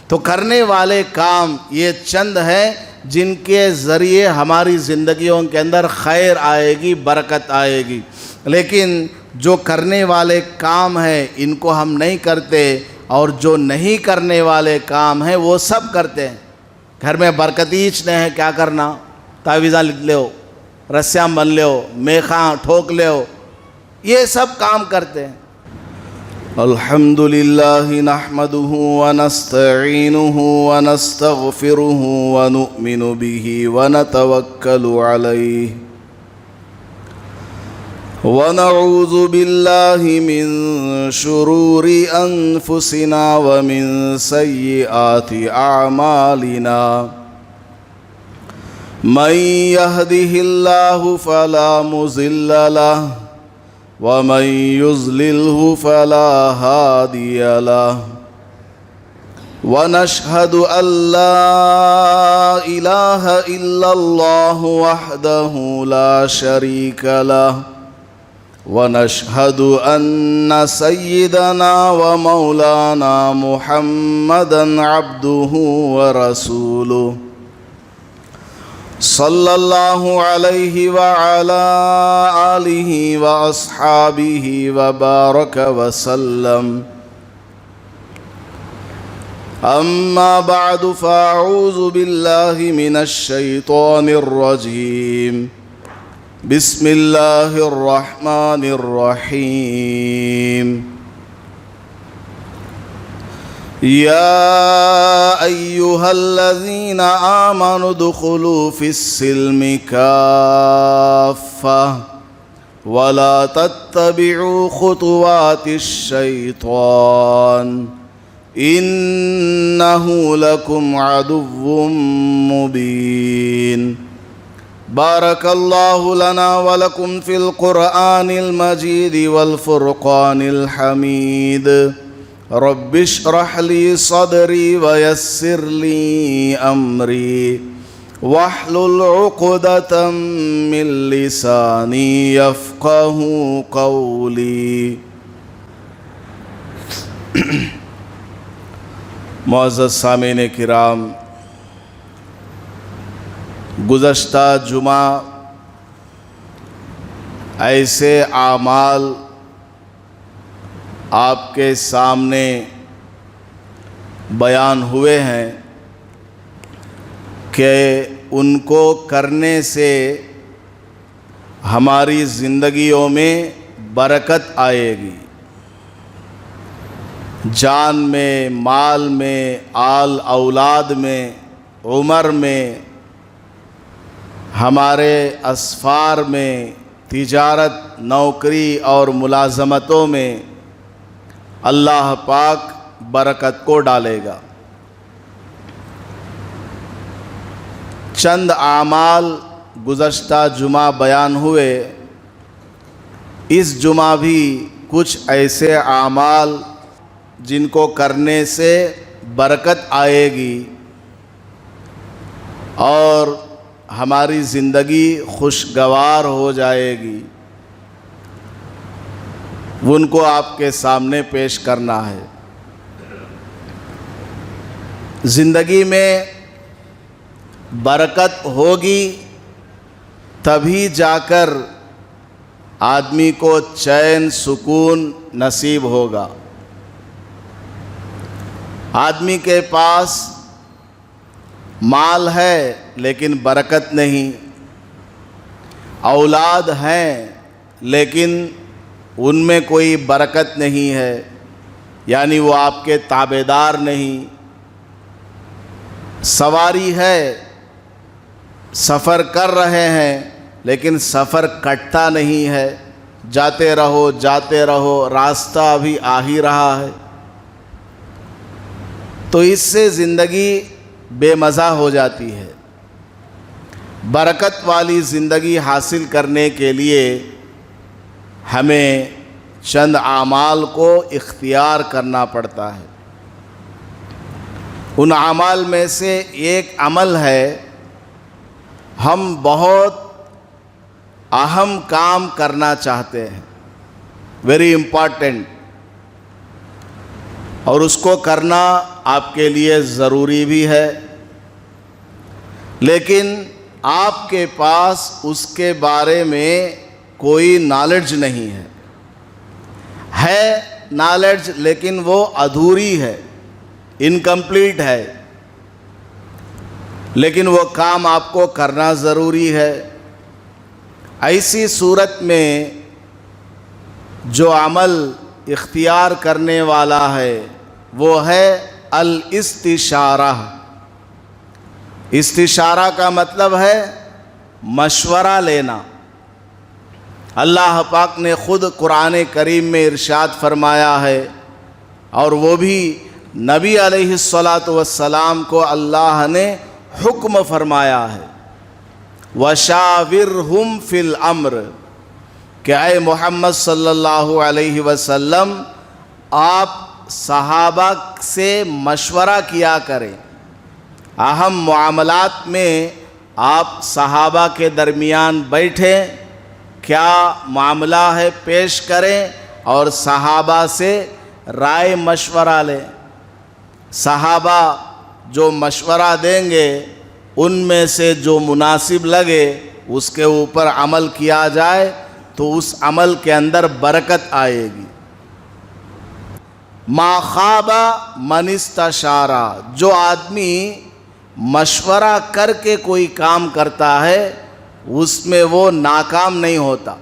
تو کرنے والے کام یہ چند ہیں جن کے ذریعے ہماری زندگیوں کے اندر خیر آئے گی، برکت آئے گی۔ لیکن جو کرنے والے کام ہیں ان کو ہم نہیں کرتے، اور جو نہیں کرنے والے کام ہیں وہ سب کرتے ہیں۔ گھر میں برکتیچ نہیں ہے، کیا کرنا؟ تعویذاں لکھ لے ہو، رسیاں بن لے ہو، میخاں ٹھوک لے ہو، یہ سب کام کرتے ہیں۔ الحمدللہ نحمدہ ونستعینہ ونستغفرہ ونؤمن بہ ونتوکل علیہ ونعوذ باللہ من شرور انفسنا ومن سیئات اعمالنا من يهده الله فلا مضل له ومن يضلله فلا هادي له ونشهد أن لا إله إلا الله وحده لا شريك له ونشهد أن سيدنا ومولانا محمدا عبده ورسوله صلی اللہ علیہ وعلا آلہ واصحابہ وبارک وسلم اما بعد فاعوذ باللہ من الشیطان الرجیم بسم اللہ الرحمن الرحیم يا أيها الذين آمنوا ادخلوا في السلم كافة ولا تتبعوا خطوات الشيطان إنه لكم عدو مبين بارك الله لنا ولكم في القرآن المجيد والفرقان الحميد رب اشرح لي صدري ويسر لي أمري واحلل عقدة من لساني يفقه قولي۔ معزز سامعین کرام، گزشتہ جمعہ ایسے اعمال آپ کے سامنے بیان ہوئے ہیں کہ ان کو کرنے سے ہماری زندگیوں میں برکت آئے گی، جان میں، مال میں، آل اولاد میں، عمر میں، ہمارے اسفار میں، تجارت، نوکری اور ملازمتوں میں اللہ پاک برکت کو ڈالے گا۔ چند اعمال گزشتہ جمعہ بیان ہوئے، اس جمعہ بھی کچھ ایسے اعمال جن کو کرنے سے برکت آئے گی اور ہماری زندگی خوشگوار ہو جائے گی، ان کو آپ کے سامنے پیش کرنا ہے۔ زندگی میں برکت ہوگی تبھی جا کر آدمی کو چین سکون نصیب ہوگا۔ آدمی کے پاس مال ہے لیکن برکت نہیں، اولاد ہیں لیکن ان میں کوئی برکت نہیں ہے، یعنی وہ آپ کے تابعدار نہیں۔ سواری ہے، سفر کر رہے ہیں لیکن سفر کٹتا نہیں ہے، جاتے رہو، راستہ ابھی آ ہی رہا ہے، تو اس سے زندگی بے مزہ ہو جاتی ہے۔ برکت والی زندگی حاصل کرنے کے لیے ہمیں چند اعمال کو اختیار کرنا پڑتا ہے۔ ان اعمال میں سے ایک عمل ہے، ہم بہت اہم کام کرنا چاہتے ہیں، ویری امپورٹنٹ، اور اس کو کرنا آپ کے لیے ضروری بھی ہے، لیکن آپ کے پاس اس کے بارے میں کوئی نالج نہیں ہے نالج، لیکن وہ ادھوری ہے، انکمپلیٹ ہے، لیکن وہ کام آپ کو کرنا ضروری ہے۔ ایسی صورت میں جو عمل اختیار کرنے والا ہے وہ ہے الاستشارہ۔ استشارہ کا مطلب ہے مشورہ لینا۔ اللہ پاک نے خود قرآن کریم میں ارشاد فرمایا ہے، اور وہ بھی نبی علیہ الصلاۃ والسلام کو اللہ نے حکم فرمایا ہے، وَشَاوِرْهُمْ فِي الْأَمْرِ، کہ اے محمد صلی اللہ علیہ وسلم آپ صحابہ سے مشورہ کیا کریں، اہم معاملات میں آپ صحابہ کے درمیان بیٹھیں، کیا معاملہ ہے پیش کریں اور صحابہ سے رائے مشورہ لیں۔ صحابہ جو مشورہ دیں گے ان میں سے جو مناسب لگے اس کے اوپر عمل کیا جائے تو اس عمل کے اندر برکت آئے گی۔ ما خاب من استشار، جو آدمی مشورہ کر کے کوئی کام کرتا ہے اس میں وہ ناکام نہیں ہوتا،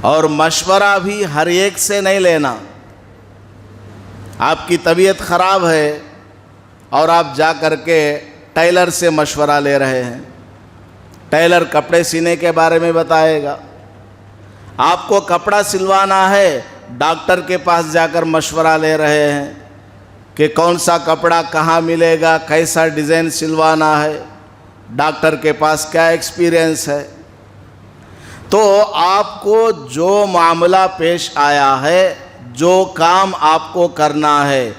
اور مشورہ بھی ہر ایک سے نہیں لینا۔ آپ کی طبیعت خراب ہے اور آپ جا کر کے ٹیلر سے مشورہ لے رہے ہیں، ٹیلر کپڑے سینے کے بارے میں بتائے گا۔ آپ کو کپڑا سلوانا ہے، ڈاکٹر کے پاس جا کر مشورہ لے رہے ہیں کہ کون سا کپڑا کہاں ملے گا، کیسا ڈیزائن سلوانا ہے، ڈاکٹر کے پاس کیا ایکسپیرینس ہے۔ تو آپ کو جو معاملہ پیش آیا ہے، جو کام آپ کو کرنا ہے،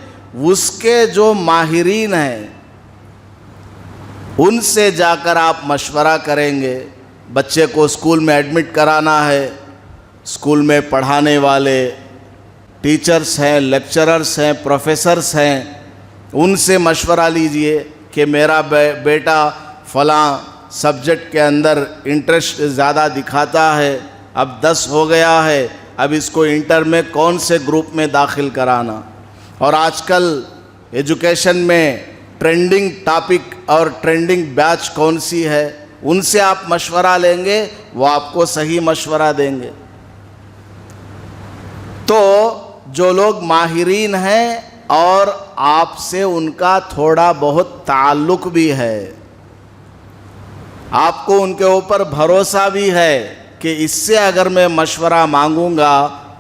اس کے جو ماہرین ہیں ان سے جا کر آپ مشورہ کریں گے۔ بچے کو اسکول میں ایڈمٹ کرانا ہے، اسکول میں پڑھانے والے ٹیچرز ہیں، لیکچررز ہیں، پروفیسرز ہیں، ان سے مشورہ لیجئے کہ میرا بیٹا فلاں سبجیکٹ کے اندر انٹرسٹ زیادہ دکھاتا ہے، اب 10 ہو گیا ہے، اب اس کو انٹر میں کون سے گروپ میں داخل کرانا۔ اور آج کل ایجوکیشن میں ٹرینڈنگ ٹاپک اور ٹرینڈنگ بیچ کون سی ہے، ان سے آپ مشورہ لیں گے، وہ آپ کو صحیح مشورہ دیں گے۔ تو جو لوگ ماہرین ہیں اور آپ سے ان کا تھوڑا بہت تعلق بھی ہے، آپ کو ان کے اوپر بھروسہ بھی ہے کہ اس سے اگر میں مشورہ مانگوں گا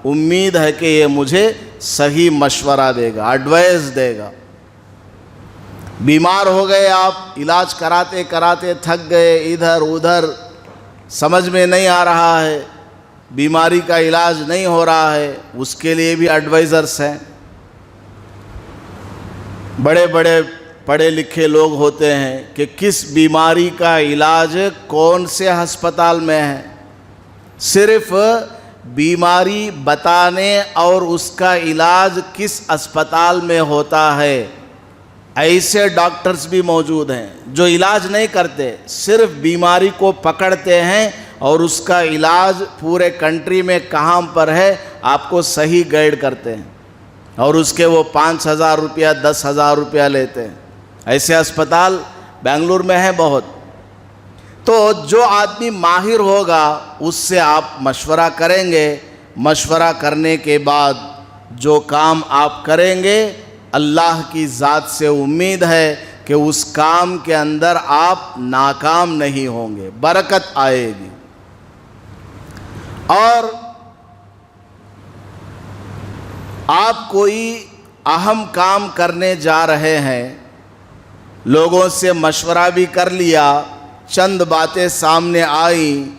امید ہے کہ یہ مجھے صحیح مشورہ دے گا، ایڈوائز دے گا۔ بیمار ہو گئے آپ، علاج کراتے کراتے تھک گئے، ادھر ادھر سمجھ میں نہیں آ رہا ہے، بیماری کا علاج نہیں ہو رہا ہے، اس کے لیے بھی ایڈوائزرس ہیں۔ بڑے بڑے پڑھے لکھے لوگ ہوتے ہیں کہ کس بیماری کا علاج کون سے ہسپتال میں ہے، صرف بیماری بتانے اور اس کا علاج کس اسپتال میں ہوتا ہے۔ ایسے ڈاکٹرز بھی موجود ہیں جو علاج نہیں کرتے، صرف بیماری کو پکڑتے ہیں اور اس کا علاج پورے کنٹری میں کہاں پر ہے آپ کو صحیح گائیڈ کرتے ہیں، اور اس کے وہ 5,000 روپیہ 10,000 روپیہ لیتے ہیں۔ ایسے اسپتال بنگلور میں ہیں بہت۔ تو جو آدمی ماہر ہوگا اس سے آپ مشورہ کریں گے، مشورہ کرنے کے بعد جو کام آپ کریں گے اللہ کی ذات سے امید ہے کہ اس کام کے اندر آپ ناکام نہیں ہوں گے، برکت آئے گی۔ اور آپ کوئی اہم کام کرنے جا رہے ہیں، لوگوں سے مشورہ بھی کر لیا، چند باتیں سامنے آئیں،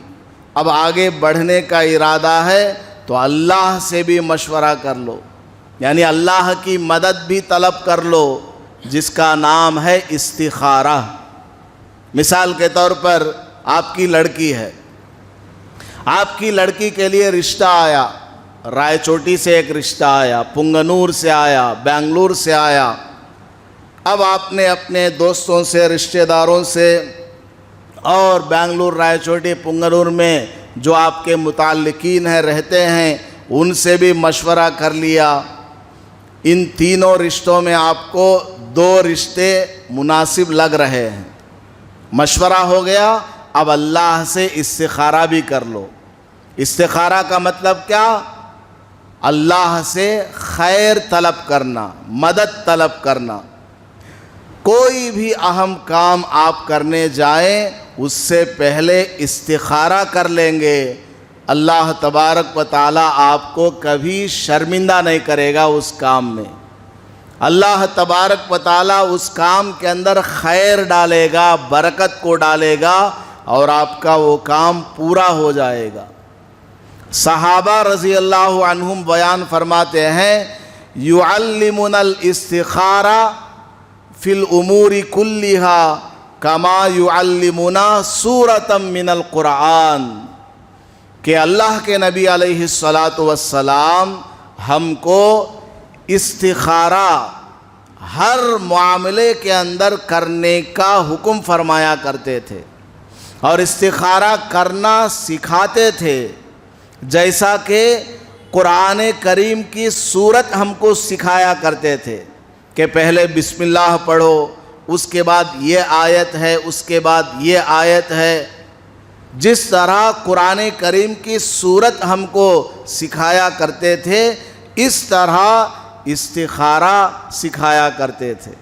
اب آگے بڑھنے کا ارادہ ہے تو اللہ سے بھی مشورہ کر لو، یعنی اللہ کی مدد بھی طلب کر لو، جس کا نام ہے استخارہ۔ مثال کے طور پر آپ کی لڑکی ہے، آپ کی لڑکی کے لیے رشتہ آیا، رائے چوٹی سے ایک رشتہ آیا، پنگنور سے آیا، بنگلور سے آیا۔ اب آپ نے اپنے دوستوں سے، رشتہ داروں سے اور بنگلور، رائے چوٹی، پنگنور میں جو آپ کے متعلقین ہیں، رہتے ہیں، ان سے بھی مشورہ کر لیا۔ ان تینوں رشتوں میں آپ کو 2 رشتے مناسب لگ رہے ہیں، مشورہ ہو گیا۔ اب اللہ سے استخارہ بھی کر لو۔ استخارہ کا مطلب کیا؟ اللہ سے خیر طلب کرنا، مدد طلب کرنا۔ کوئی بھی اہم کام آپ کرنے جائیں اس سے پہلے استخارہ کر لیں گے، اللہ تبارک و تعالیٰ آپ کو کبھی شرمندہ نہیں کرے گا اس کام میں۔ اللہ تبارک و تعالیٰ اس کام کے اندر خیر ڈالے گا، برکت کو ڈالے گا اور آپ کا وہ کام پورا ہو جائے گا۔ صحابہ رضی اللہ عنہم بیان فرماتے ہیں، یعلمنا الاستخارہ فی الامور کلہا کما یعلمنا سورۃ من القرآن، کہ اللہ کے نبی علیہ الصلاۃ والسلام ہم کو استخارہ ہر معاملے کے اندر کرنے کا حکم فرمایا کرتے تھے اور استخارہ کرنا سکھاتے تھے، جیسا کہ قرآن کریم کی سورت ہم کو سکھایا کرتے تھے کہ پہلے بسم اللہ پڑھو، اس کے بعد یہ آیت ہے، اس کے بعد یہ آیت ہے۔ جس طرح قرآن کریم کی سورت ہم کو سکھایا کرتے تھے، اس طرح استخارہ سکھایا کرتے تھے۔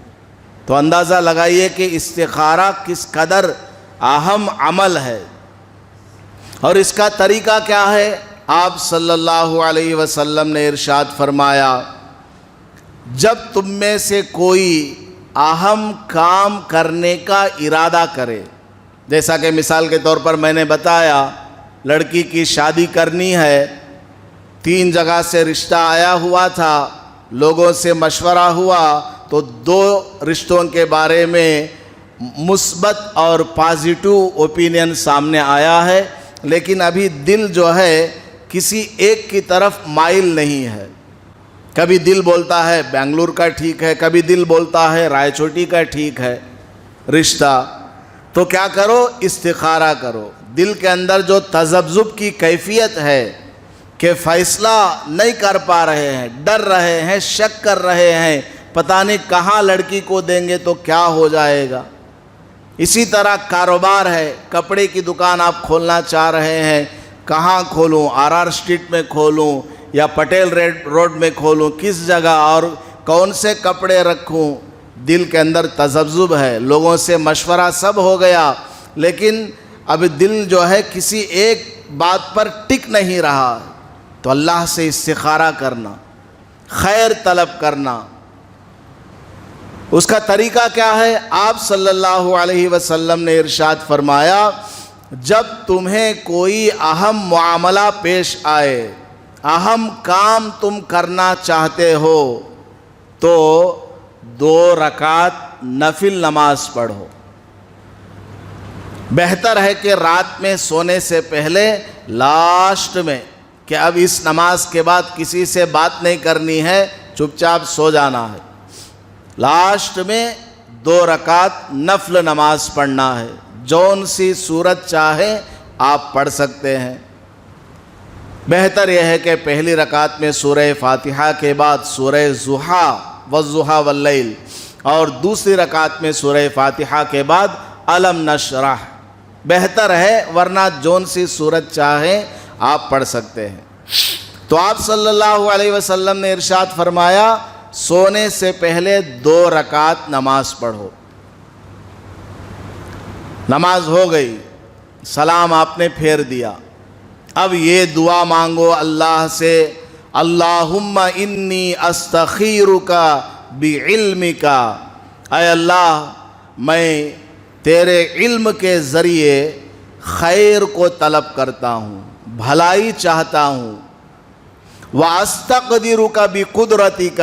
تو اندازہ لگائیے کہ استخارہ کس قدر اہم عمل ہے، اور اس کا طریقہ کیا ہے؟ آپ صلی اللہ علیہ وسلم نے ارشاد فرمایا، جب تم میں سے کوئی اہم کام کرنے کا ارادہ کرے، جیسا کہ مثال کے طور پر میں نے بتایا، لڑکی کی شادی کرنی ہے، 3 جگہ سے رشتہ آیا ہوا تھا، لوگوں سے مشورہ ہوا تو 2 رشتوں کے بارے میں مثبت اور پازیٹو اوپینین سامنے آیا ہے، لیکن ابھی دل جو ہے کسی ایک کی طرف مائل نہیں ہے۔ کبھی دل بولتا ہے بنگلور کا ٹھیک ہے، کبھی دل بولتا ہے رائے چوٹی کا ٹھیک ہے رشتہ۔ تو کیا کرو؟ استخارہ کرو۔ دل کے اندر جو تذبذب کی کیفیت ہے کہ فیصلہ نہیں کر پا رہے ہیں، ڈر رہے ہیں، شک کر رہے ہیں، پتہ نہیں کہاں لڑکی کو دیں گے تو کیا ہو جائے گا۔ اسی طرح کاروبار ہے، کپڑے کی دکان آپ کھولنا چاہ رہے ہیں، کہاں کھولوں؟ RR اسٹریٹ میں کھولوں یا پٹیل روڈ میں کھولوں، کس جگہ اور کون سے کپڑے رکھوں؟ دل کے اندر تذبذب ہے، لوگوں سے مشورہ سب ہو گیا، لیکن اب دل جو ہے کسی ایک بات پر ٹک نہیں رہا۔ تو اللہ سے استخارہ کرنا، خیر طلب کرنا، اس کا طریقہ کیا ہے؟ آپ صلی اللہ علیہ وسلم نے ارشاد فرمایا، جب تمہیں کوئی اہم معاملہ پیش آئے، اہم کام تم کرنا چاہتے ہو، تو 2 رکعت نفل نماز پڑھو۔ بہتر ہے کہ رات میں سونے سے پہلے لاسٹ میں کہ اب اس نماز کے بعد کسی سے بات نہیں کرنی ہے، چپ چاپ سو جانا ہے، لاسٹ میں 2 رکعت نفل نماز پڑھنا ہے۔ جون سی صورت چاہے آپ پڑھ سکتے ہیں۔ بہتر یہ ہے کہ پہلی رکعت میں سورہ فاتحہ کے بعد سورہ ضحیٰ والضحیٰ واللیل، اور دوسری رکعت میں سورہ فاتحہ کے بعد الم نشرح بہتر ہے، ورنہ جون سی صورت چاہے آپ پڑھ سکتے ہیں۔ تو آپ صلی اللہ علیہ وسلم نے ارشاد فرمایا، سونے سے پہلے 2 رکعت نماز پڑھو۔ نماز ہو گئی، سلام آپ نے پھیر دیا، اب یہ دعا مانگو اللہ سے، اللہم انی استخیرک بعلمک، اے اللہ میں تیرے علم کے ذریعے خیر کو طلب کرتا ہوں، بھلائی چاہتا ہوں، واستقدرک بقدرتک،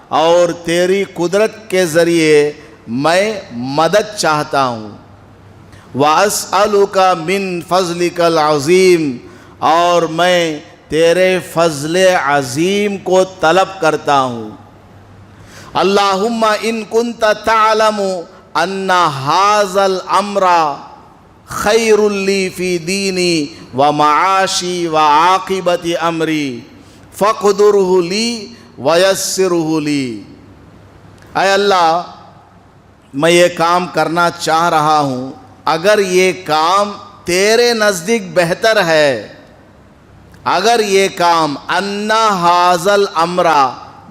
اور تیری قدرت کے ذریعے میں مدد چاہتا ہوں، واسألک من فضلک العظیم، اور میں تیرے فضل عظیم کو طلب کرتا ہوں۔ اللہم ان کنت تعلم ان ھذا الامر خیر لی فی دینی و معاشی و عاقبت امری فاقدرہ لی ویسرہ لی۔ اے اللہ، میں یہ کام کرنا چاہ رہا ہوں، اگر یہ کام تیرے نزدیک بہتر ہے، اگر یہ کام ان ھذا الامر،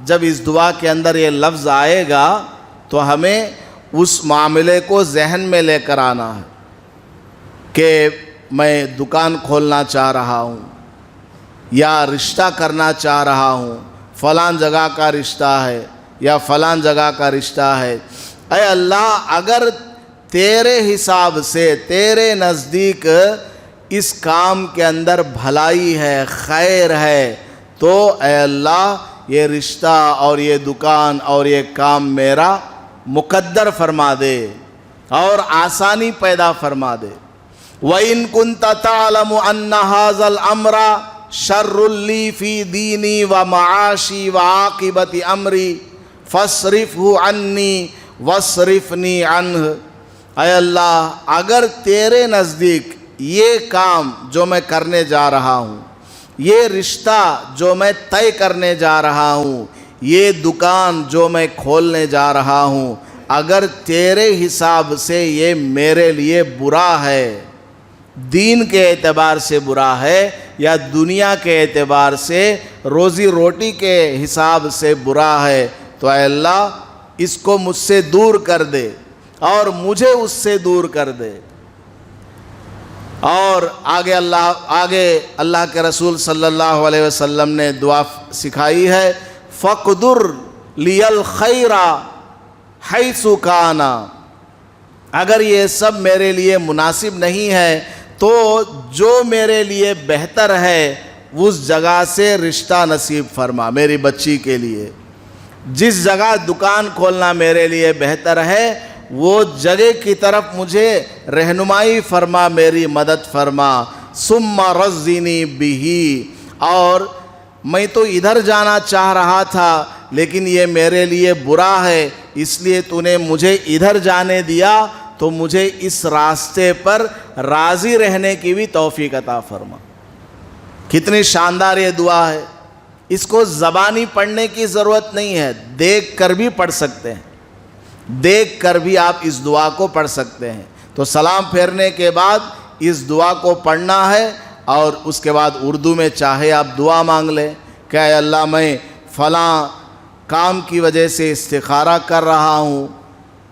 جب اس دعا کے اندر یہ لفظ آئے گا تو ہمیں اس معاملے کو ذہن میں لے کر آنا ہے کہ میں دکان کھولنا چاہ رہا ہوں یا رشتہ کرنا چاہ رہا ہوں، فلاں جگہ کا رشتہ ہے یا فلاں جگہ کا رشتہ ہے۔ اے اللہ، اگر تیرے حساب سے، تیرے نزدیک اس کام کے اندر بھلائی ہے، خیر ہے، تو اے اللہ یہ رشتہ اور یہ دکان اور یہ کام میرا مقدر فرما دے اور آسانی پیدا فرما دے۔ وَإِن كُنْتَ تَعْلَمُ أَنَّ هَذَا الْأَمْرَ شَرٌّ لِّي فِي دِينِي وَمَعَاشِي وَعَاقِبَةِ أَمْرِي فَاصْرِفْهُ عَنِّي وَاصْرِفْنِي عَنْهُ۔ اے اللہ، اگر تیرے نزدیک یہ کام جو میں کرنے جا رہا ہوں، یہ رشتہ جو میں طے کرنے جا رہا ہوں، یہ دکان جو میں کھولنے جا رہا ہوں، اگر تیرے حساب سے یہ میرے لیے برا ہے، دین کے اعتبار سے برا ہے یا دنیا کے اعتبار سے، روزی روٹی کے حساب سے برا ہے، تو اے اللہ اس کو مجھ سے دور کر دے اور مجھے اس سے دور کر دے۔ اور آگے اللہ کے رسول صلی اللہ علیہ وسلم نے دعا سکھائی ہے، فَقْدُرْ لِيَ الْخَيْرَ حَيْثُ كَانَ۔ اگر یہ سب میرے لیے مناسب نہیں ہے تو جو میرے لیے بہتر ہے اس جگہ سے رشتہ نصیب فرما میری بچی کے لیے۔ جس جگہ دکان کھولنا میرے لیے بہتر ہے وہ جگہ کی طرف مجھے رہنمائی فرما، میری مدد فرما۔ ثم رزنی بہ، اور میں تو ادھر جانا چاہ رہا تھا لیکن یہ میرے لیے برا ہے، اس لیے تو نے مجھے ادھر جانے دیا، تو مجھے اس راستے پر راضی رہنے کی بھی توفیق عطا فرما۔ کتنی شاندار یہ دعا ہے، اس کو زبانی پڑھنے کی ضرورت نہیں ہے، دیکھ کر بھی پڑھ سکتے ہیں، دیکھ کر بھی آپ اس دعا کو پڑھ سکتے ہیں۔ تو سلام پھیرنے کے بعد اس دعا کو پڑھنا ہے اور اس کے بعد اردو میں چاہے آپ دعا مانگ لیں کہ اے اللہ، میں فلاں کام کی وجہ سے استخارہ کر رہا ہوں،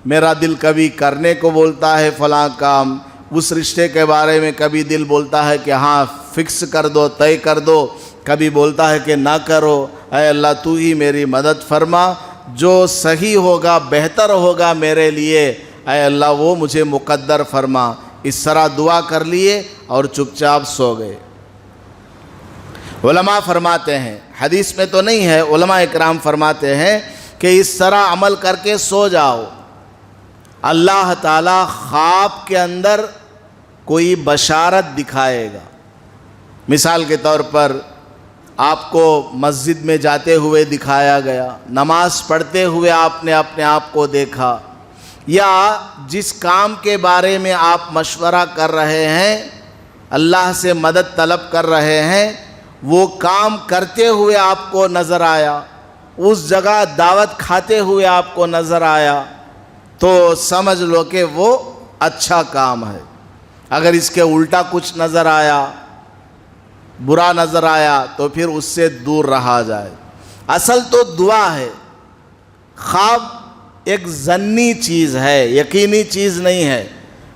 میرا دل کبھی کرنے کو بولتا ہے فلاں کام، اس رشتے کے بارے میں کبھی دل بولتا ہے کہ ہاں فکس کر دو، طے کر دو، کبھی بولتا ہے کہ نہ کرو۔ اے اللہ، تو ہی میری مدد فرما، جو صحیح ہوگا، بہتر ہوگا میرے لیے، اے اللہ وہ مجھے مقدر فرما۔ اس طرح دعا کر لیے اور چپ چاپ سو گئے۔ علماء فرماتے ہیں، حدیث میں تو نہیں ہے، علماء اکرام فرماتے ہیں کہ اس طرح عمل کر کے سو جاؤ، اللہ تعالیٰ خواب کے اندر کوئی بشارت دکھائے گا۔ مثال کے طور پر آپ کو مسجد میں جاتے ہوئے دکھایا گیا، نماز پڑھتے ہوئے آپ نے اپنے آپ کو دیکھا، یا جس کام کے بارے میں آپ مشورہ کر رہے ہیں، اللہ سے مدد طلب کر رہے ہیں، وہ کام کرتے ہوئے آپ کو نظر آیا، اس جگہ دعوت کھاتے ہوئے آپ کو نظر آیا، تو سمجھ لو کہ وہ اچھا کام ہے۔ اگر اس کے الٹا کچھ نظر آیا، برا نظر آیا، تو پھر اس سے دور رہا جائے۔ اصل تو دعا ہے، خواب ایک ظنی چیز ہے، یقینی چیز نہیں ہے۔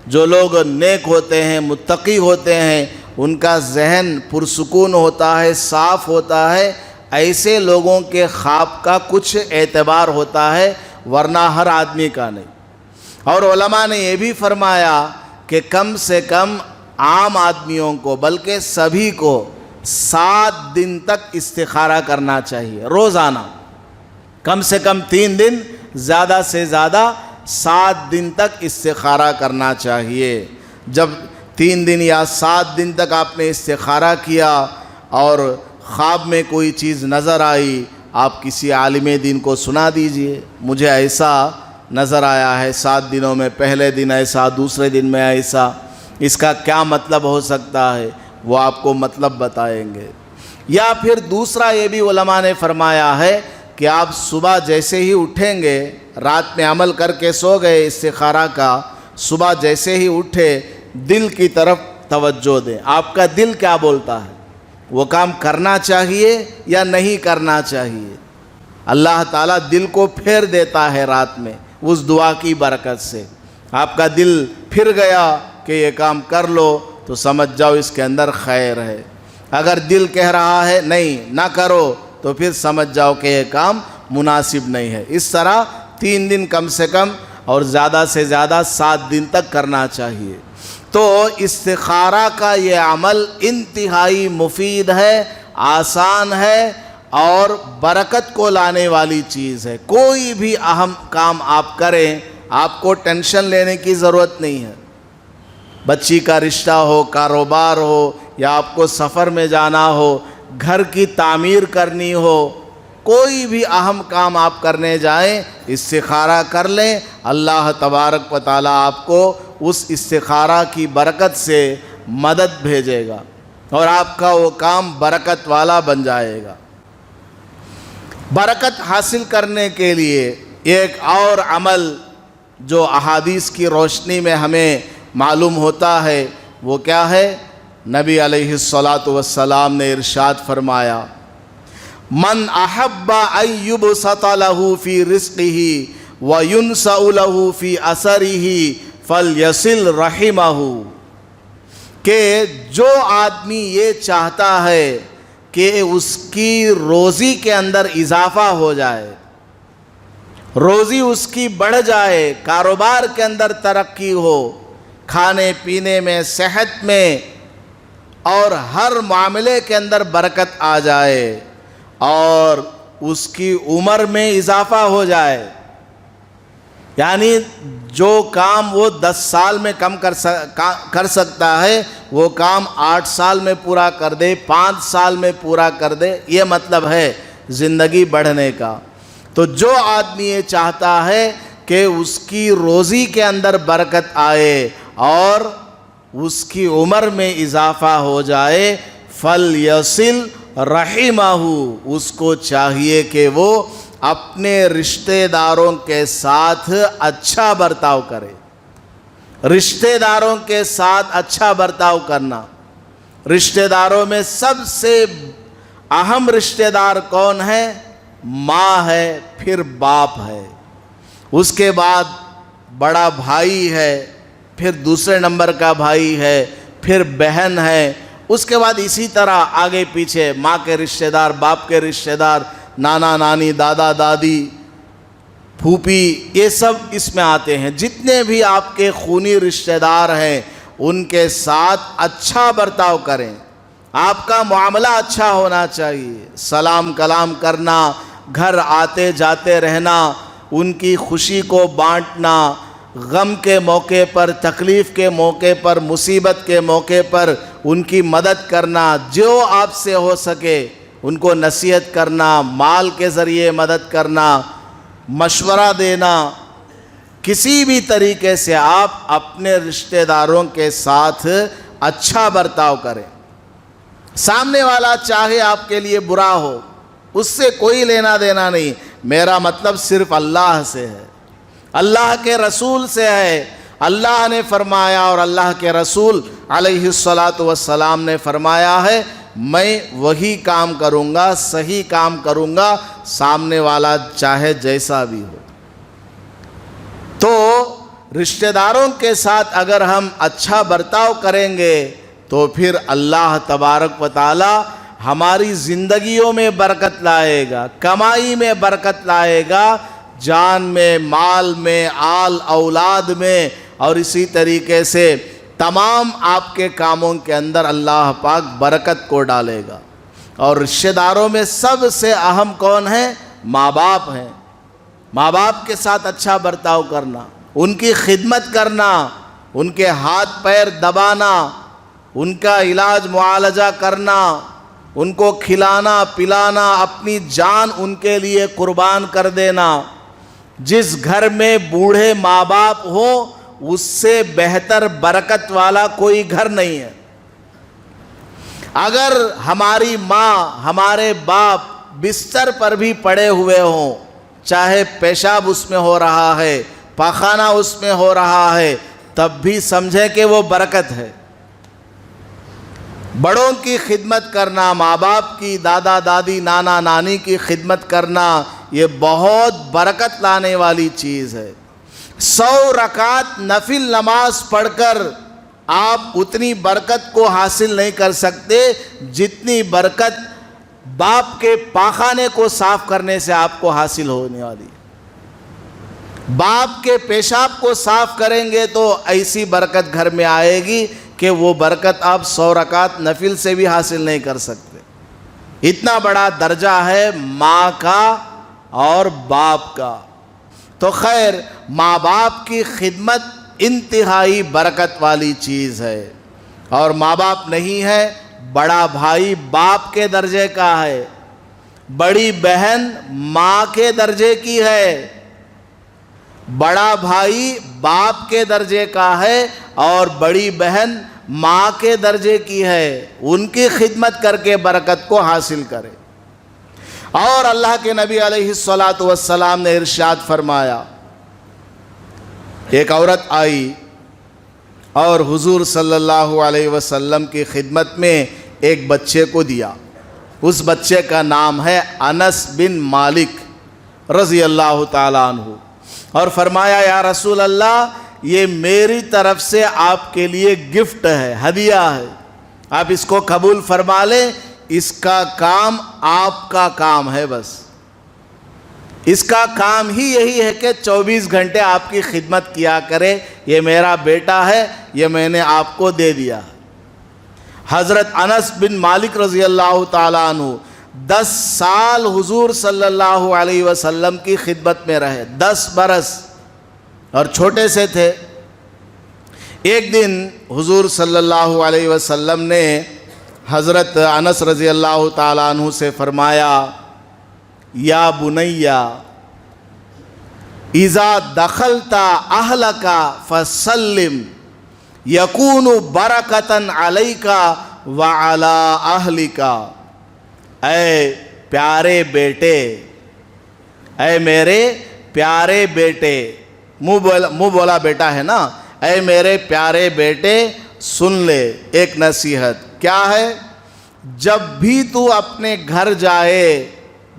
جو لوگ نیک ہوتے ہیں، متقی ہوتے ہیں، ان کا ذہن پرسکون ہوتا ہے، صاف ہوتا ہے، ایسے لوگوں کے خواب کا کچھ اعتبار ہوتا ہے، ورنہ ہر آدمی کا نہیں۔ اور علماء نے یہ بھی فرمایا کہ کم سے کم عام آدمیوں کو، بلکہ سبھی کو 7 دن تک استخارہ کرنا چاہیے، روزانہ کم سے کم 3 دن، زیادہ سے زیادہ 7 دن تک استخارہ کرنا چاہیے۔ جب 3 دن یا 7 دن تک آپ نے استخارہ کیا اور خواب میں کوئی چیز نظر آئی، آپ کسی عالم دین کو سنا دیجئے، مجھے ایسا نظر آیا ہے 7 دنوں میں، پہلے دن ایسا، دوسرے دن میں ایسا، اس کا کیا مطلب ہو سکتا ہے، وہ آپ کو مطلب بتائیں گے۔ یا پھر دوسرا یہ بھی علماء نے فرمایا ہے کہ آپ صبح جیسے ہی اٹھیں گے، رات میں عمل کر کے سو گئے استخارہ کا، صبح جیسے ہی اٹھے دل کی طرف توجہ دیں، آپ کا دل کیا بولتا ہے، وہ کام کرنا چاہیے یا نہیں کرنا چاہیے۔ اللہ تعالیٰ دل کو پھیر دیتا ہے رات میں اس دعا کی برکت سے، آپ کا دل پھر گیا کہ یہ کام کر لو تو سمجھ جاؤ اس کے اندر خیر ہے، اگر دل کہہ رہا ہے نہیں نہ کرو تو پھر سمجھ جاؤ کہ یہ کام مناسب نہیں ہے۔ اس طرح 3 دن کم سے کم اور زیادہ سے زیادہ 7 دن تک کرنا چاہیے۔ تو استخارہ کا یہ عمل انتہائی مفید ہے، آسان ہے اور برکت کو لانے والی چیز ہے۔ کوئی بھی اہم کام آپ کریں، آپ کو ٹینشن لینے کی ضرورت نہیں ہے، بچی کا رشتہ ہو، کاروبار ہو، یا آپ کو سفر میں جانا ہو، گھر کی تعمیر کرنی ہو، کوئی بھی اہم کام آپ کرنے جائیں استخارہ کر لیں، اللہ تبارک و تعالیٰ آپ کو اس استخارہ کی برکت سے مدد بھیجے گا اور آپ کا وہ کام برکت والا بن جائے گا۔ برکت حاصل کرنے کے لیے ایک اور عمل جو احادیث کی روشنی میں ہمیں معلوم ہوتا ہے وہ کیا ہے؟ نبی علیہ الصلاۃ والسلام نے ارشاد فرمایا، من احب ان یبسط له فی رزقہ وینسأ له فی اثرہ فلیصل رحمہ، کہ جو آدمی یہ چاہتا ہے کہ اس کی روزی کے اندر اضافہ ہو جائے، روزی اس کی بڑھ جائے، کاروبار کے اندر ترقی ہو، کھانے پینے میں، صحت میں اور ہر معاملے کے اندر برکت آ جائے اور اس کی عمر میں اضافہ ہو جائے، یعنی جو کام وہ 10 سال میں کم کر سکتا ہے وہ کام 8 سال میں پورا کر دے، 5 سال میں پورا کر دے، یہ مطلب ہے زندگی بڑھنے کا۔ تو جو آدمی یہ چاہتا ہے کہ اس کی روزی کے اندر برکت آئے اور اس کی عمر میں اضافہ ہو جائے، فَلْيَصِلْ رَحِمَهُ، اس کو چاہیے کہ وہ اپنے رشتہ داروں کے ساتھ اچھا برتاؤ کرے۔ رشتہ داروں کے ساتھ اچھا برتاؤ کرنا، رشتہ داروں میں سب سے اہم رشتہ دار کون ہے؟ ماں ہے، پھر باپ ہے، اس کے بعد بڑا بھائی ہے، پھر دوسرے نمبر کا بھائی ہے، پھر بہن ہے، اس کے بعد اسی طرح آگے پیچھے ماں کے رشتہ دار، باپ کے رشتہ دار، نانا نانی، دادا دادی، پھوپھی، یہ سب اس میں آتے ہیں۔ جتنے بھی آپ کے خونی رشتہ دار ہیں ان کے ساتھ اچھا برتاؤ کریں، آپ کا معاملہ اچھا ہونا چاہیے، سلام کلام کرنا، گھر آتے جاتے رہنا، ان کی خوشی کو بانٹنا، غم کے موقع پر، تکلیف کے موقع پر، مصیبت کے موقع پر ان کی مدد کرنا، جو آپ سے ہو سکے ان کو نصیحت کرنا، مال کے ذریعے مدد کرنا، مشورہ دینا، کسی بھی طریقے سے آپ اپنے رشتہ داروں کے ساتھ اچھا برتاؤ کریں۔ سامنے والا چاہے آپ کے لیے برا ہو، اس سے کوئی لینا دینا نہیں، میرا مطلب صرف اللہ سے ہے، اللہ کے رسول سے ہے۔ اللہ نے فرمایا اور اللہ کے رسول علیہ الصلاۃ والسلام نے فرمایا ہے، میں وہی کام کروں گا، صحیح کام کروں گا، سامنے والا چاہے جیسا بھی ہو۔ تو رشتہ داروں کے ساتھ اگر ہم اچھا برتاؤ کریں گے تو پھر اللہ تبارک و تعالی ہماری زندگیوں میں برکت لائے گا، کمائی میں برکت لائے گا، جان میں، مال میں، آل اولاد میں، اور اسی طریقے سے تمام آپ کے کاموں کے اندر اللہ پاک برکت کو ڈالے گا۔ اور رشتہ داروں میں سب سے اہم کون ہے؟ ماں باپ ہیں۔ ماں باپ کے ساتھ اچھا برتاؤ کرنا، ان کی خدمت کرنا، ان کے ہاتھ پیر دبانا، ان کا علاج معالجہ کرنا، ان کو کھلانا پلانا، اپنی جان ان کے لیے قربان کر دینا۔ جس گھر میں بوڑھے ماں باپ ہوں اس سے بہتر برکت والا کوئی گھر نہیں ہے۔ اگر ہماری ماں ہمارے باپ بستر پر بھی پڑے ہوئے ہوں، چاہے پیشاب اس میں ہو رہا ہے، پاخانہ اس میں ہو رہا ہے، تب بھی سمجھیں کہ وہ برکت ہے۔ بڑوں کی خدمت کرنا، ماں باپ کی، دادا دادی نانا نانی کی خدمت کرنا، یہ بہت برکت لانے والی چیز ہے۔ 100 رکعت نفل نماز پڑھ کر آپ اتنی برکت کو حاصل نہیں کر سکتے جتنی برکت باپ کے پاخانے کو صاف کرنے سے آپ کو حاصل ہونے والی۔ باپ کے پیشاب کو صاف کریں گے تو ایسی برکت گھر میں آئے گی کہ وہ برکت آپ 100 رکعت نفل سے بھی حاصل نہیں کر سکتے۔ اتنا بڑا درجہ ہے ماں کا اور باپ کا۔ تو خیر، ماں باپ کی خدمت انتہائی برکت والی چیز ہے، اور ماں باپ نہیں ہے، بڑا بھائی باپ کے درجے کا ہے، بڑی بہن ماں کے درجے کی ہے، بڑا بھائی باپ کے درجے کا ہے اور بڑی بہن ماں کے درجے کی ہے۔ ان کی خدمت کر کے برکت کو حاصل کرے۔ اور اللہ کے نبی علیہ الصلاۃ نے ارشاد فرمایا، ایک عورت آئی اور حضور صلی اللہ علیہ وسلم کی خدمت میں ایک بچے کو دیا۔ اس بچے کا نام ہے انس بن مالک رضی اللہ تعالیٰ عنہ، اور فرمایا یا رسول اللہ، یہ میری طرف سے آپ کے لیے گفٹ ہے، ہدیہ ہے، آپ اس کو قبول فرما لیں، اس کا کام آپ کا کام ہے، بس اس کا کام ہی یہی ہے کہ 24 گھنٹے آپ کی خدمت کیا کرے، یہ میرا بیٹا ہے، یہ میں نے آپ کو دے دیا۔ حضرت انس بن مالک رضی اللہ تعالیٰ عنہ 10 سال حضور صلی اللہ علیہ وسلم کی خدمت میں رہے، 10 برس، اور چھوٹے سے تھے۔ ایک دن حضور صلی اللہ علیہ وسلم نے حضرت انس رضی اللہ تعالیٰ عنہ سے فرمایا، یا بنیا اذا دخلت اہلک فسلم یکون برکۃ علیک وعلی اہلک۔ اے پیارے بیٹے، اے میرے پیارے بیٹے، منہ بولا بیٹا ہے نا، اے میرے پیارے بیٹے سن لے ایک نصیحت، کیا ہے؟ جب بھی تو اپنے گھر جائے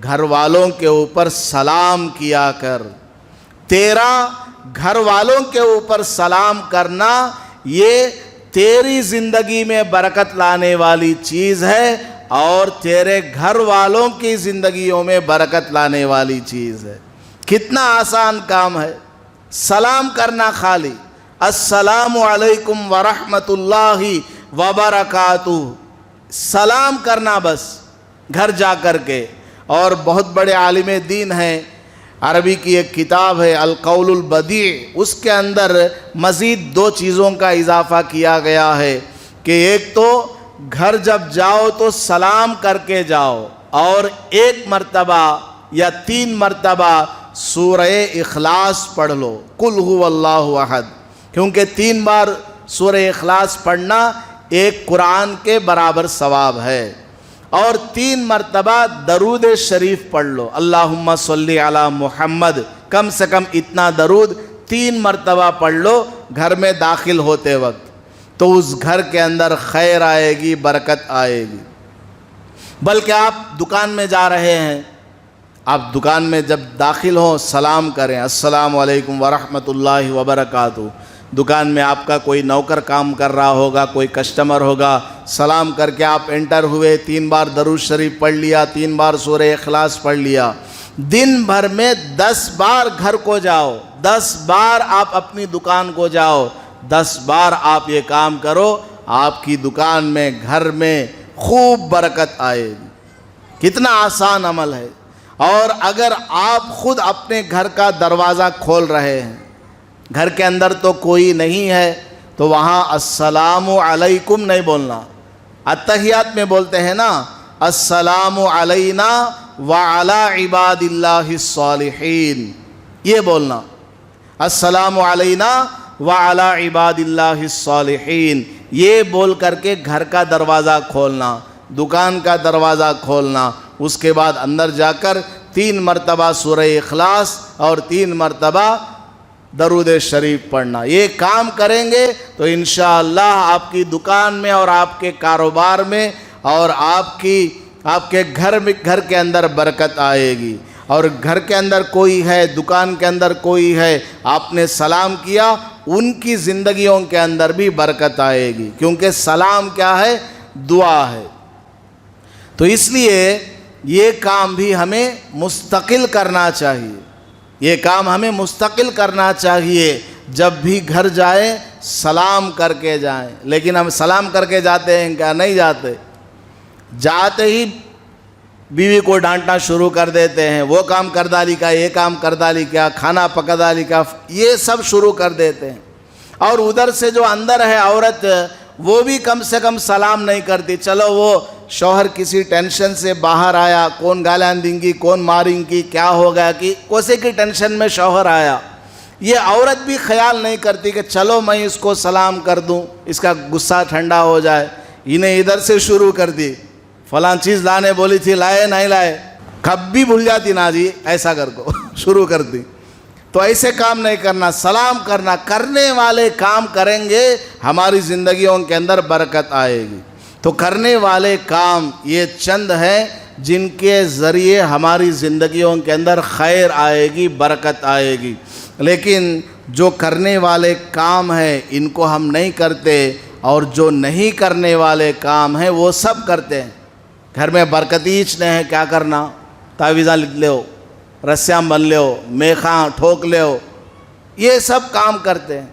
گھر والوں کے اوپر سلام کیا کر۔ تیرا گھر والوں کے اوپر سلام کرنا یہ تیری زندگی میں برکت لانے والی چیز ہے اور تیرے گھر والوں کی زندگیوں میں برکت لانے والی چیز ہے۔ کتنا آسان کام ہے، سلام کرنا خالی، السلام علیکم ورحمۃ اللہ وبرکاتہ، سلام کرنا بس گھر جا کر کے۔ اور بہت بڑے عالم دین ہیں، عربی کی ایک کتاب ہے القول البدیع، اس کے اندر مزید 2 چیزوں کا اضافہ کیا گیا ہے کہ ایک تو گھر جب جاؤ تو سلام کر کے جاؤ، اور 1 مرتبہ یا 3 مرتبہ سورہ اخلاص پڑھ لو، قل هو اللہ احد، کیونکہ 3 بار سورہ اخلاص پڑھنا ایک قرآن کے برابر ثواب ہے، اور 3 مرتبہ درود شریف پڑھ لو، اللہم صلی علی محمد، کم سے کم اتنا درود 3 مرتبہ پڑھ لو گھر میں داخل ہوتے وقت، تو اس گھر کے اندر خیر آئے گی، برکت آئے گی۔ بلکہ آپ دکان میں جا رہے ہیں، آپ دکان میں جب داخل ہوں سلام کریں، السلام علیکم ورحمۃ اللہ وبرکاتہ۔ دکان میں آپ کا کوئی نوکر کام کر رہا ہوگا، کوئی کسٹمر ہوگا، سلام کر کے آپ انٹر ہوئے، 3 بار درود شریف پڑھ لیا، 3 بار سورہ اخلاص پڑھ لیا۔ دن بھر میں 10 بار گھر کو جاؤ، 10 بار آپ اپنی دکان کو جاؤ، 10 بار آپ یہ کام کرو، آپ کی دکان میں گھر میں خوب برکت آئے گی۔ کتنا آسان عمل ہے۔ اور اگر آپ خود اپنے گھر کا دروازہ کھول رہے ہیں، گھر کے اندر تو کوئی نہیں ہے، تو وہاں السلام علیکم نہیں بولنا، اتحیات میں بولتے ہیں نا السلام علینا وعلی عباد اللہ الصالحین، یہ بولنا، السلام علینا وعلی عباد اللہ الصالحین، یہ بول کر کے گھر کا دروازہ کھولنا، دکان کا دروازہ کھولنا، اس کے بعد اندر جا کر 3 مرتبہ سورہ اخلاص اور 3 مرتبہ درود شریف پڑھنا۔ یہ کام کریں گے تو انشاءاللہ آپ کی دکان میں اور آپ کے کاروبار میں اور آپ کے گھر کے اندر برکت آئے گی۔ اور گھر کے اندر کوئی ہے، دکان کے اندر کوئی ہے، آپ نے سلام کیا، ان کی زندگیوں کے اندر بھی برکت آئے گی، کیونکہ سلام کیا ہے؟ دعا ہے۔ تو اس لیے یہ کام بھی ہمیں مستقل کرنا چاہیے، یہ کام ہمیں مستقل کرنا چاہیے۔ جب بھی گھر جائیں سلام کر کے جائیں، لیکن ہم سلام کر کے جاتے ہیں کیا؟ نہیں جاتے، جاتے ہی بیوی کو ڈانٹنا شروع کر دیتے ہیں، وہ کام کر ڈالی کا، یہ کام کر ڈالی کیا، کھانا پکا ڈالی کا، یہ سب شروع کر دیتے ہیں۔ اور ادھر سے جو اندر ہے عورت، وہ بھی کم سے کم سلام نہیں کرتی۔ چلو وہ شوہر کسی ٹینشن سے باہر آیا، کون گالیاں دیں گی، کون ماریں گی، کیا ہو گیا، کہ کوسے کی ٹینشن میں شوہر آیا، یہ عورت بھی خیال نہیں کرتی کہ چلو میں اس کو سلام کر دوں، اس کا غصہ ٹھنڈا ہو جائے۔ انہیں ادھر سے شروع کر دی، فلاں چیز لانے بولی تھی، لائے نہیں لائے، کب بھی بھول جاتی نا جی، ایسا کر کو شروع کر دی۔ تو ایسے کام نہیں کرنا، سلام کرنا، کرنے والے کام کریں گے ہماری زندگیوں کے اندر برکت آئے گی۔ تو کرنے والے کام یہ چند ہیں جن کے ذریعے ہماری زندگیوں کے اندر خیر آئے گی، برکت آئے گی۔ لیکن جو کرنے والے کام ہیں ان کو ہم نہیں کرتے، اور جو نہیں کرنے والے کام ہیں وہ سب کرتے ہیں۔ گھر میں برکتیچ نہیں ہے، کیا کرنا؟ تعویذاں لکھ لے ہو، رسیاں بن لے ہو، میخاں ٹھوک لے ہو، یہ سب کام کرتے ہیں۔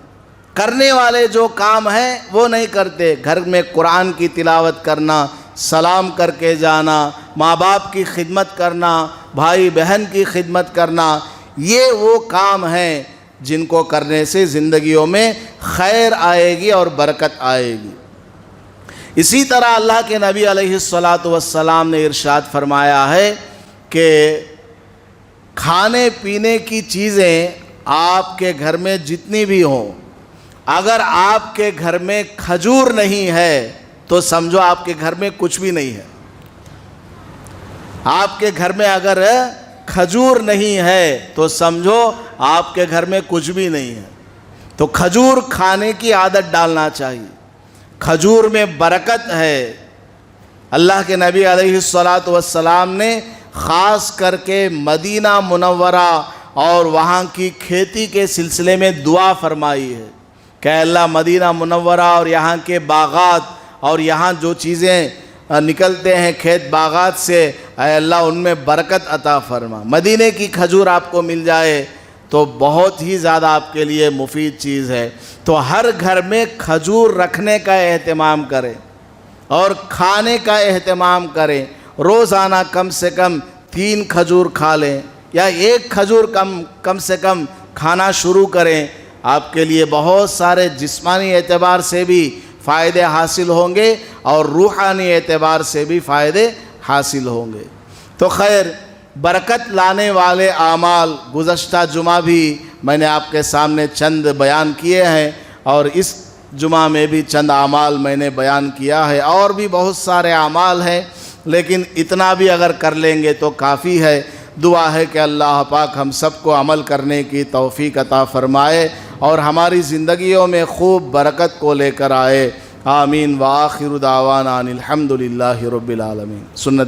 کرنے والے جو کام ہیں وہ نہیں کرتے۔ گھر میں قرآن کی تلاوت کرنا، سلام کر کے جانا، ماں باپ کی خدمت کرنا، بھائی بہن کی خدمت کرنا، یہ وہ کام ہیں جن کو کرنے سے زندگیوں میں خیر آئے گی اور برکت آئے گی۔ اسی طرح اللہ کے نبی علیہ الصلاۃ نے ارشاد فرمایا ہے کہ کھانے پینے کی چیزیں آپ کے گھر میں جتنی بھی ہوں، اگر آپ کے گھر میں کھجور نہیں ہے تو سمجھو آپ کے گھر میں کچھ بھی نہیں ہے۔ آپ کے گھر میں اگر کھجور نہیں ہے تو سمجھو آپ کے گھر میں کچھ بھی نہیں ہے۔ تو کھجور کھانے کی عادت ڈالنا چاہیے، کھجور میں برکت ہے۔ اللہ کے نبی علیہ الصلاۃ نے خاص کر کے مدینہ منورہ اور وہاں کی کھیتی کے سلسلے میں دعا فرمائی ہے کہ اللہ مدینہ منورہ اور یہاں کے باغات اور یہاں جو چیزیں نکلتے ہیں کھیت باغات سے، اے اللہ ان میں برکت عطا فرما۔ مدینے کی کھجور آپ کو مل جائے تو بہت ہی زیادہ آپ کے لیے مفید چیز ہے۔ تو ہر گھر میں کھجور رکھنے کا اہتمام کریں اور کھانے کا اہتمام کریں۔ روزانہ کم سے کم 3 کھجور کھا لیں، یا 1 کھجور کم سے کم کھانا شروع کریں۔ آپ کے لیے بہت سارے جسمانی اعتبار سے بھی فائدے حاصل ہوں گے اور روحانی اعتبار سے بھی فائدے حاصل ہوں گے۔ تو خیر، برکت لانے والے اعمال گزشتہ جمعہ بھی میں نے آپ کے سامنے چند بیان کیے ہیں، اور اس جمعہ میں بھی چند اعمال میں نے بیان کیا ہے، اور بھی بہت سارے اعمال ہیں، لیکن اتنا بھی اگر کر لیں گے تو کافی ہے۔ دعا ہے کہ اللہ پاک ہم سب کو عمل کرنے کی توفیق عطا فرمائے اور ہماری زندگیوں میں خوب برکت کو لے کر آئے۔ آمین۔ وآخر دعوانا ان الحمد للہ رب العالمین۔ سنت